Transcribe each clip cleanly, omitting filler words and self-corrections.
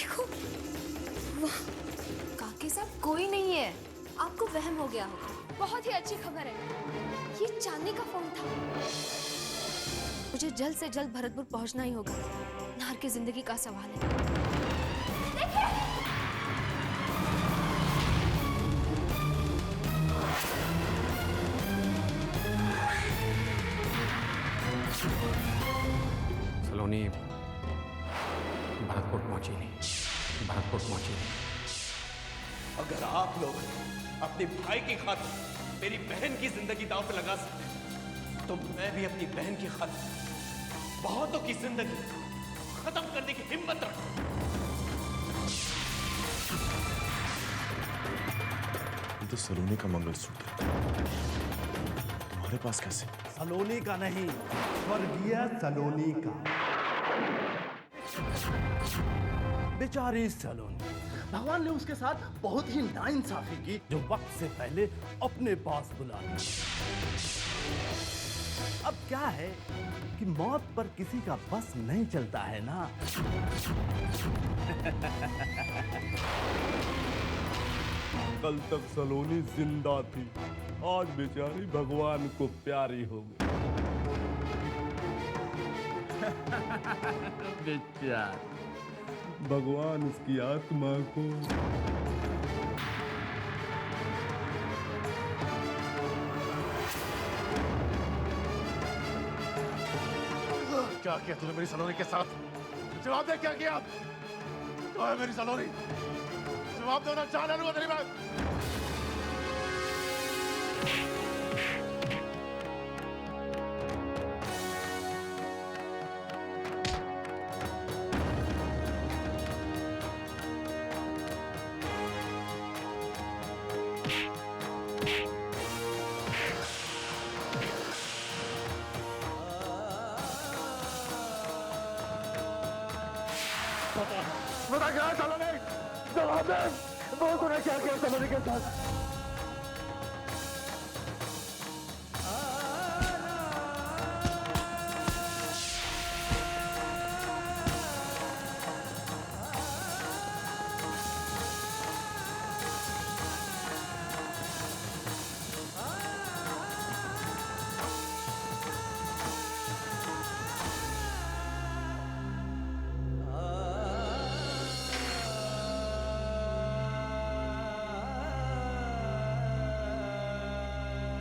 देखो वाह, काके साहब कोई नहीं है, आपको वहम हो गया होगा। बहुत ही अच्छी खबर है, ये चांदनी का फोन था। मुझे जल्द से जल्द भरतपुर पहुंचना ही होगा, नाहर की जिंदगी का सवाल है। सलोनी भरतपुर पहुंची नहीं, भरतपुर पहुंची नहीं। अगर आप लोग अपने भाई की खातिर मेरी बहन की जिंदगी दांव पे लगा सकते हैं, तो मैं भी अपनी बहन की खातिर बहुतों की जिंदगी खत्म करने की हिम्मत रखता हूं। ये तो सलोनी का मंगलसूत्र तुम्हारे पास कैसे? सलोनी का नहीं, स्वर्गीय सलोनी का। बेचारी सलोनी, भगवान ने उसके साथ बहुत ही नाइंसाफी की, जो वक्त से पहले अपने पास बुला ली। अब क्या है कि मौत पर किसी का बस नहीं चलता है ना। कल तक सलोनी जिंदा थी, आज बेचारी भगवान को प्यारी हो गई। बेचारी भगवान उसकी आत्मा को क्या किया तूने मेरी सलोनी के साथ? जवाब दे, क्या किया? तो है मेरी सलोनी, जवाब दो ना, जान लूंगा तेरी बात। बता क्या सलोनी, जवाब दे, बोल तूने क्या किया सलोनी के साथ?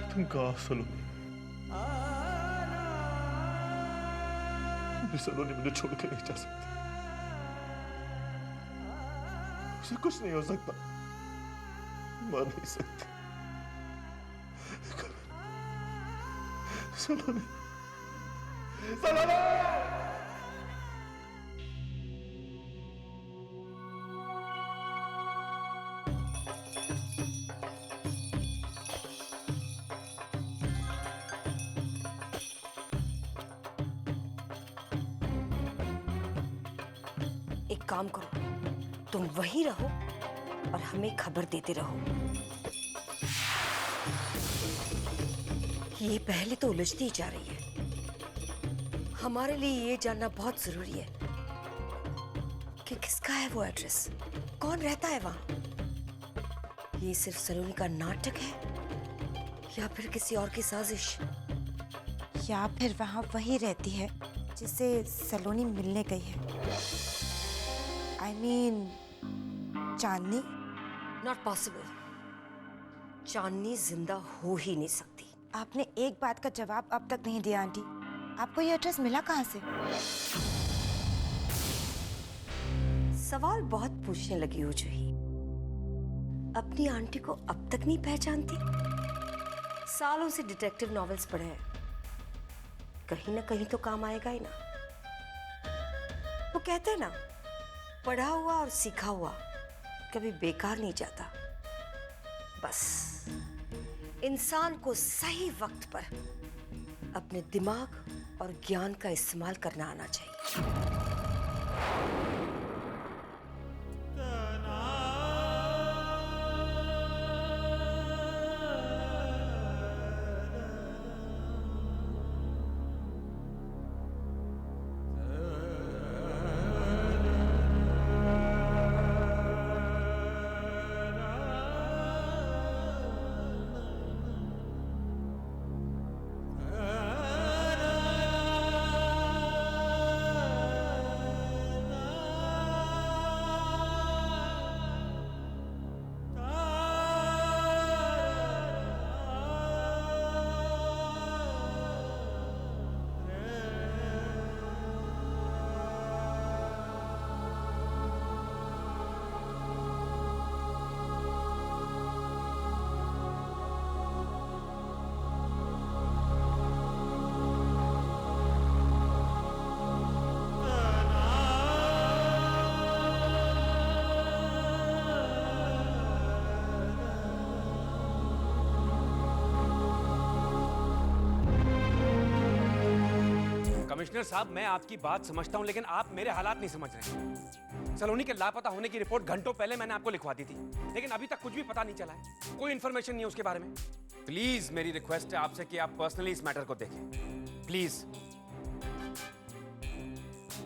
तुम कहा सलोनी? मेरी सलोनी मुझे छोड़ के नहीं जा सकती, उसे कुछ नहीं हो सकता, मर नहीं सकती। सलोनी, सलोनी! एक काम करो, तुम वहीं रहो और हमें खबर देते रहो। ये पहले तो उलझती जा रही है। हमारे लिए ये जानना बहुत जरूरी है कि किसका है वो एड्रेस, कौन रहता है वहां। ये सिर्फ सलोनी का नाटक है या फिर किसी और की साजिश? या फिर वहां वही रहती है जिसे सलोनी मिलने गई है। I mean, Chandni? Not possible. Chandni जिंदा हो ही नहीं सकती। आपने एक बात का जवाब अब तक नहीं दिया आंटी, आपको ये एड्रेस मिला कहाँ से? सवाल बहुत पूछने लगी हो जूही। अपनी आंटी को अब तक नहीं पहचानती? सालों से डिटेक्टिव नॉवेल्स पढ़े हैं, कहीं ना कहीं तो काम आएगा ही ना। वो कहते हैं ना, पढ़ा हुआ और सीखा हुआ कभी बेकार नहीं जाता। बस इंसान को सही वक्त पर अपने दिमाग और ज्ञान का इस्तेमाल करना आना चाहिए। कमिश्नर साहब, मैं आपकी बात समझता हूं, लेकिन आप मेरे हालात नहीं समझ रहे हैं। सलोनी के लापता होने की रिपोर्ट घंटों पहले मैंने आपको लिखवा दी थी, लेकिन अभी तक कुछ भी पता नहीं चला है, कोई इन्फॉर्मेशन नहीं है उसके बारे में। प्लीज मेरी रिक्वेस्ट है आपसे कि आप पर्सनली इस मैटर को देखें, प्लीज।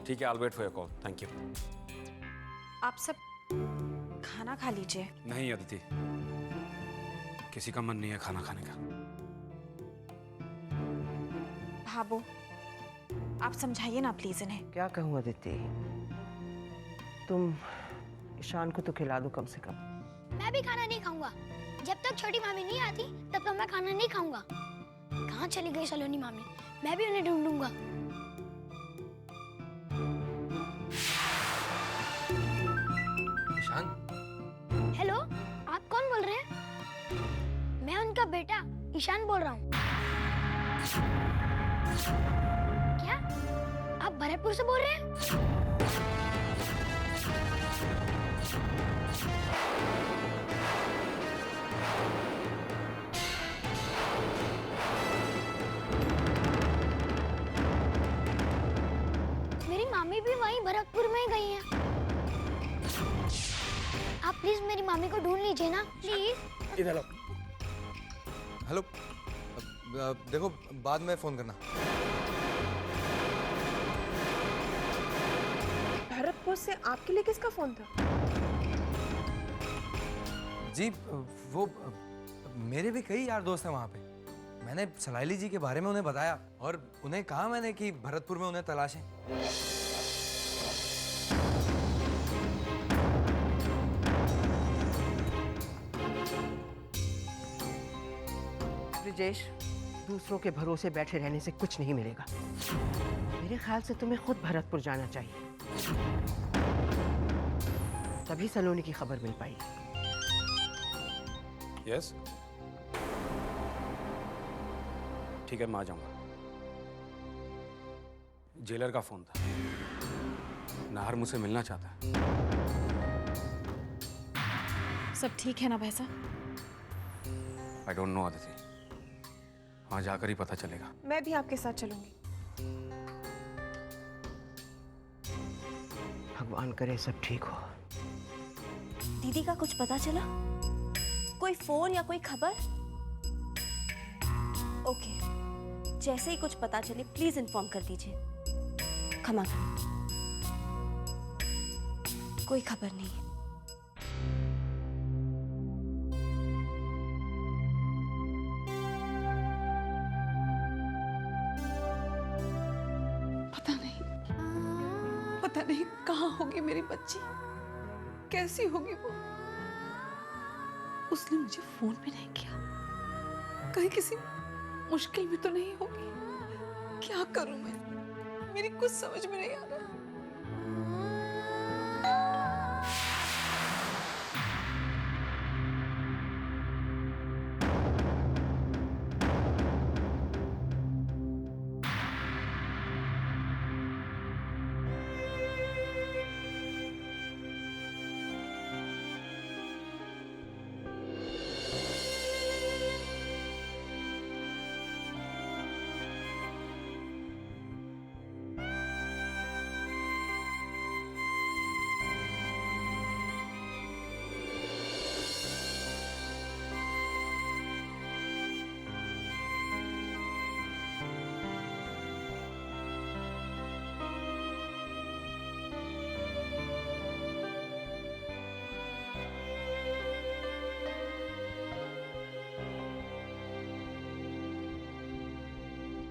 ठीक है, I will wait for your call. Thank you. आप सब खाना खा लीजिए। नहीं अदिति, किसी का मन नहीं है खाना खाने का। भाबो, आप समझाइए ना प्लीज इन्हें। क्या कहूँ अदिति, तुम ईशान को तो खिला दो कम से कम। मैं भी खाना नहीं खाऊंगा। जब तक छोटी मामी नहीं आती तब तक मैं खाना नहीं खाऊंगा। कहाँ चली गई सलोनी मामी? मैं भी उन्हें ढूंढूंगा। ईशान, हेलो, आप कौन बोल रहे हैं? मैं उनका बेटा ईशान बोल रहा हूँ। क्या आप भरतपुर से बोल रहे हैं? मेरी मामी भी वहीं भरतपुर में ही गई हैं। आप प्लीज मेरी मामी को ढूंढ लीजिए ना, प्लीज। इधर आओ। हेलो, देखो बाद में फोन करना। भरतपुर से आपके लिए किसका फोन था? जी वो मेरे भी कई यार दोस्त हैं वहाँ पे। मैंने सलाइली जी के बारे में उन्हें बताया और उन्हें कहा मैंने कि भरतपुर में उन्हें तलाशें। ब्रिजेश, दूसरों के भरोसे बैठे रहने से कुछ नहीं मिलेगा। मेरे ख्याल से तुम्हें खुद भरतपुर जाना चाहिए, तभी सलोनी की खबर मिल पाई। यस, ठीक है, मैं आ जाऊंगा। जेलर का फोन था, नाहर मुझसे मिलना चाहता है। सब ठीक है ना भाई साहब? आई डोंट नो अदिति, वहां जाकर ही पता चलेगा। मैं भी आपके साथ चलूंगी। भगवान करे सब ठीक हो। दीदी का कुछ पता चला? कोई फोन या कोई खबर? ओके, जैसे ही कुछ पता चले प्लीज इन्फॉर्म कर दीजिए। खमा, कोई खबर नहीं है। पता नहीं कहाँ होगी मेरी बच्ची, कैसी होगी वो। उसने मुझे फोन भी नहीं किया। कहीं किसी मुश्किल में तो नहीं होगी? क्या करूं मैं? मेरी कुछ समझ में नहीं आ रहा।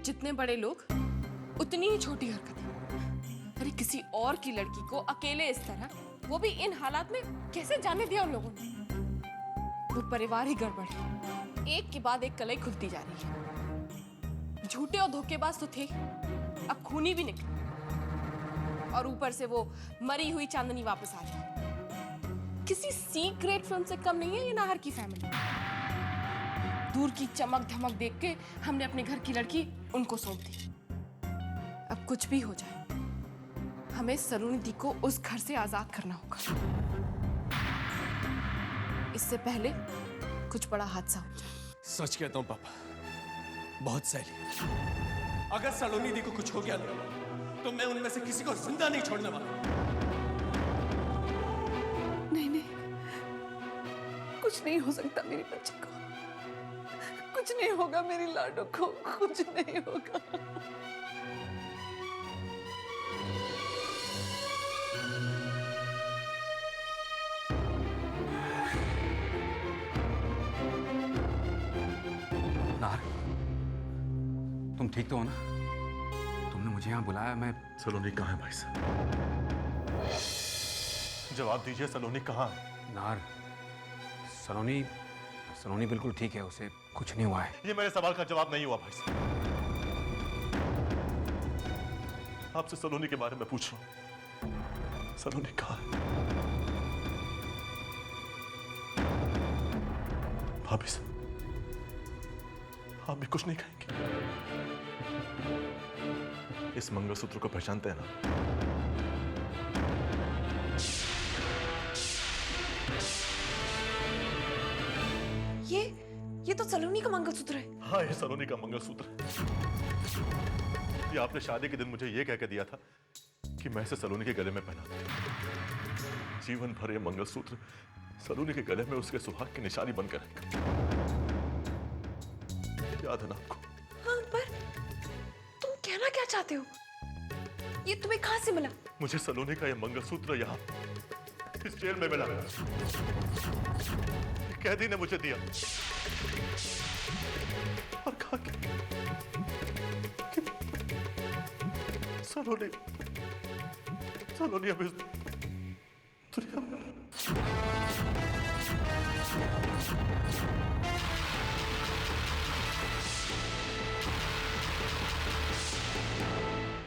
जितने बड़े लोग उतनी ही छोटी हरकतें। अरे किसी और की लड़की को अकेले इस तरह, वो भी इन हालात में, कैसे जाने दिया उन लोगों ने? वो परिवार ही गड़बड़ है। एक के बाद एक कलई खुलती जा रही है। झूठे और धोखेबाज तो थे, अब खूनी भी निकले, और ऊपर से वो मरी हुई चांदनी वापस आ रही। किसी सीक्रेट फिल्म से कम नहीं है ये नाहर की फैमिली। दूर की चमक धमक देख के हमने अपने घर की लड़की उनको सौंप दी। अब कुछ भी हो जाए, हमें सलोनी दी को उस घर से आजाद करना होगा, इससे पहले कुछ बड़ा हादसा हो जाए। सच कहता हूं पापा, बहुत सैली, अगर सलोनी दी को कुछ हो गया ना, तो मैं उनमें से किसी को जिंदा नहीं छोड़ने वाला। नहीं नहीं, कुछ नहीं हो सकता मेरी बच्ची को, कुछ नहीं होगा मेरी लाडो को, कुछ नहीं होगा। नार, तुम ठीक तो हो ना? तुमने मुझे यहाँ बुलाया, मैं... सलोनी कहाँ है भाई साहब? जवाब दीजिए, सलोनी कहाँ है? नार, सलोनी बिल्कुल ठीक है, उसे कुछ नहीं हुआ है। ये मेरे सवाल का जवाब नहीं हुआ भाई साहब। आपसे सलोनी के बारे में पूछ रहा हूं। सलोनी कहाँ है? भाभी साहब, आप भी कुछ नहीं कहेंगे? इस मंगलसूत्र को पहचानते हैं ना? ये तो सलोनी का मंगलसूत्र है। हाँ, ये सलोनी का मंगलसूत्र है। ये आपने शादी के दिन मुझे ये कह के दिया था कि मैं इसे सलोनी के गले में पहना दूं। जीवन भर ये मंगलसूत्र सलोनी के गले में उसके सुहाग की निशानी बनकर रहेगा। याद है ना आपको? हाँ, पर तुम कहना क्या चाहते हो? ये तुम्हें कहां से मिला? मुझे सलोनी का ये मंगलसूत्र यहाँ इस जेल में मिला। कैदी ने मुझे दिया और कहा कि सलोनी अब इस दुनिया में...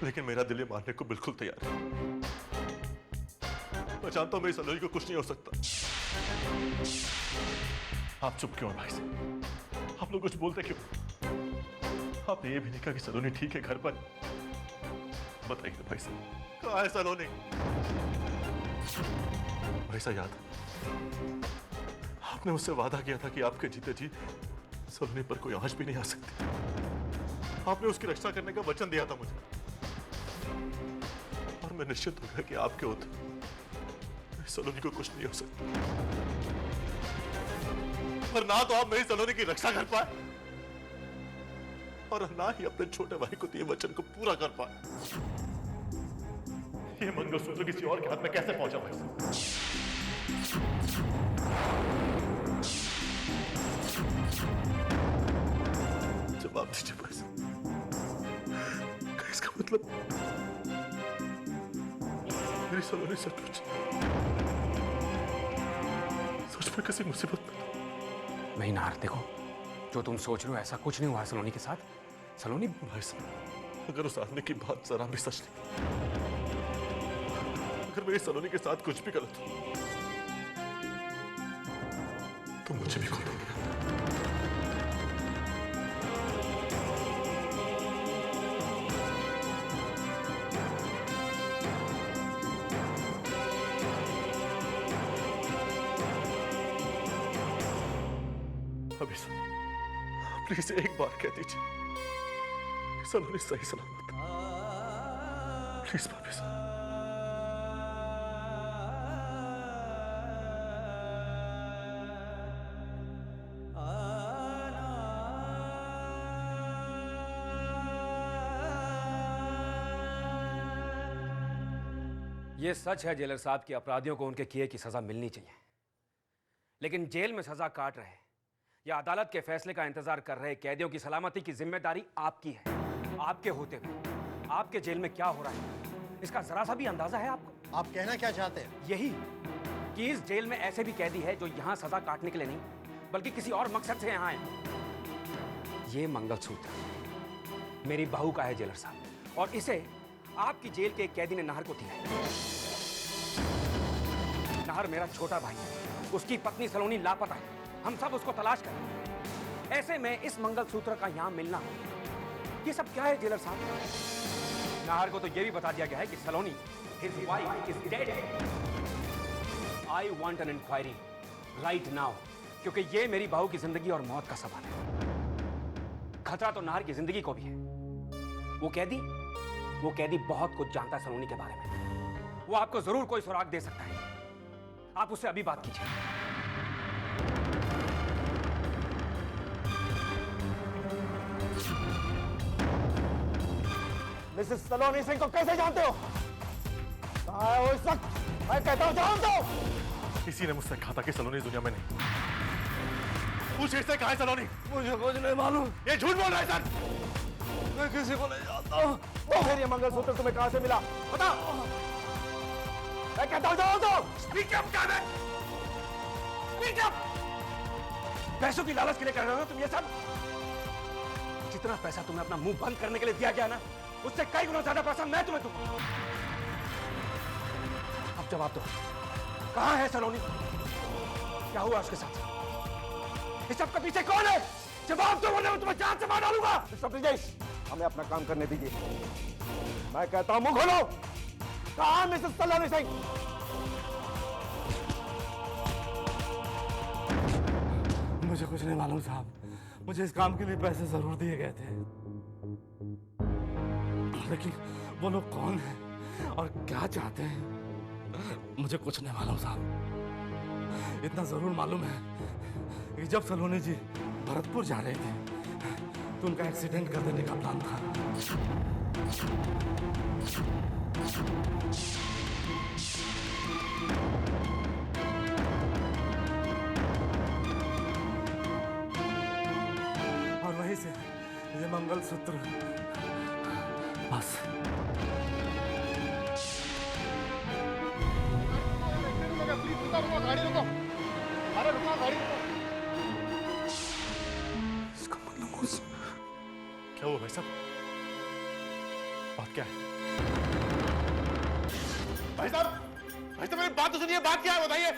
लेकिन मेरा दिल ये मानने को बिल्कुल तैयार है। मैं जानता हूं मेरी सलोनी को कुछ नहीं हो सकता। आप चुप क्यों हैं भाई साहब? आप लोग कुछ बोलते क्यों? आपने ये भी नहीं कहा कि सलोनी ठीक है घर पर? बताइए भाई साहब, कहाँ है सलोनी? भाई साहब, याद आपने मुझसे वादा किया था कि आपके जीते जी सलोनी पर कोई आंच भी नहीं आ सकती। आपने उसकी रक्षा करने का वचन दिया था मुझे, और मैं निश्चित हो गया कि आपके होते सलोनी को कुछ नहीं हो सकता। पर ना तो आप मेरी सलोनी की रक्षा कर पाए और ना ही अपने छोटे भाई को दिए वचन को पूरा कर पाए। ये मंगलसूत्र किसी और के हाथ में कैसे पहुंचा भाई साहब? जवाब दीजिए भाई साहब। इसका मतलब मेरी सलोनी सचमुच में किसी मुसीबत में... नहीं नार, देखो, जो तुम सोच रहे हो ऐसा कुछ नहीं हुआ सलोनी के साथ। सलोनी... भाई साहब, अगर उस आदमी की बात जरा भी सच नहीं, अगर मेरी सलोनी के साथ कुछ भी गलत हो तो मुझे भी खोलोगे। अभी प्लीज एक बार कह दीजिए कि सलोनी सही सलामत। प्लीज भाभी साहब। ये सच है जेलर साहब कि अपराधियों को उनके किए की सजा मिलनी चाहिए, लेकिन जेल में सजा काट रहे या अदालत के फैसले का इंतजार कर रहे कैदियों की सलामती की जिम्मेदारी आपकी है। आपके होते हुए आपके जेल में क्या हो रहा है इसका जरा सा भी अंदाजा है आपको? आप कहना क्या चाहते हैं? यही कि इस जेल में ऐसे भी कैदी है जो यहां सजा काटने के लिए नहीं बल्कि किसी और मकसद से यहां आए। ये मंगलसूत्र मेरी बहू का है जेलर साहब, और इसे आपकी जेल के एक कैदी ने नाहर को दिया है। नाहर मेरा छोटा भाई है, उसकी पत्नी सलोनी लापता है, हम सब उसको तलाश करें। ऐसे में इस मंगलसूत्र का यहां मिलना, ये सब क्या है जेलर साहब? नाहर को तो यह भी बता दिया गया है कि सलोनी, his wife is dead. I want an inquiry right now, क्योंकि ये मेरी बहू की जिंदगी और मौत का सवाल है। खतरा तो नाहर की जिंदगी को भी है। वो कैदी बहुत कुछ जानता है सलोनी के बारे में। वो आपको जरूर कोई सुराग दे सकता है। आप उससे अभी बात कीजिए। मिसेस सलोनी सिंह को कैसे जानते हो? कहाँ है वो इस वक्त? मैं कहता हूँ जान दो। किसी ने मुझसे कहा था कि सलोनी दुनिया में नहीं। पूछे इससे कहाँ है सलोनी? मुझे कुछ नहीं मालूम। ये झूठ बोल रहा है सर। मैं किसी को नहीं जानता हूँ। तो फिर ये मंगलसूत्र तुम्हें कहाँ से मिला? बता। मैं कहता हूँ जाओ दो। स्पीक अप कर दे। Speak up. पैसों की लालच के लिए कर रहे हो तुम ये सब? जितना पैसा तुम्हें अपना मुंह बंद करने के लिए दिया गया ना, उससे कई गुना ज्यादा पैसा मैं तुम्हें दूंगा। अब जवाब दो, कहां है सलोनी? क्या हुआ उसके साथ? इस सब के पीछे कौन है? जवाब दो वरना मैं तुम्हें जान से मार डालूंगा। मिस्टर ब्रिजेश, हमें अपना काम करने दीजिए। मैं कहता हूं मुंह खोलो। कहां है मिसेस सलोनी सिंह? मुझे कुछ नहीं मालूम साहब। मुझे इस काम के लिए पैसे जरूर दिए गए थे, लेकिन वो लोग कौन हैं और क्या चाहते हैं मुझे कुछ नहीं मालूम साहब। इतना जरूर मालूम है कि जब सलोनी जी भरतपुर जा रहे थे तो उनका एक्सीडेंट कर देने का प्लान था। और वहीं से ये मंगलसूत्र बस। गाड़ी रुको। अरे रुको, गाड़ी रुको। इसका मतलब क्या हुआ भाई साहब? बात क्या है? भाई साहब मेरी बात तो सुनिए। बात क्या है बताइए।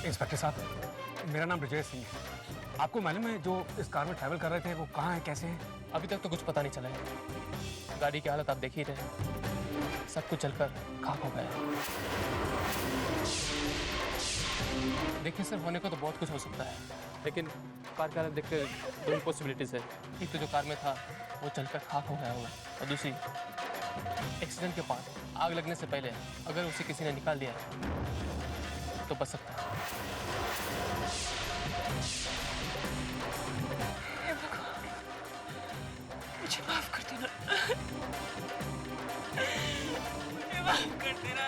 इंस्पेक्टर साहब, मेरा नाम ब्रिजेश सिंह है। आपको मालूम है जो इस कार में ट्रैवल कर रहे थे वो कहाँ है, कैसे हैं? अभी तक तो कुछ पता नहीं चला है। गाड़ी की हालत आप देख ही रहे, सब कुछ जलकर खाक हो गया। देखिए सर, होने को तो बहुत कुछ हो सकता है, लेकिन कार की हालत देखकर दो ही पॉसिबिलिटीज है। एक तो जो कार में था वो जलकर खाक हो गया होगा, और दूसरी एक्सीडेंट के बाद आग लगने से पहले अगर उसे किसी ने निकाल दिया तो बच सकता है। मुझे माफ कर देना, मुझे माफ कर देना।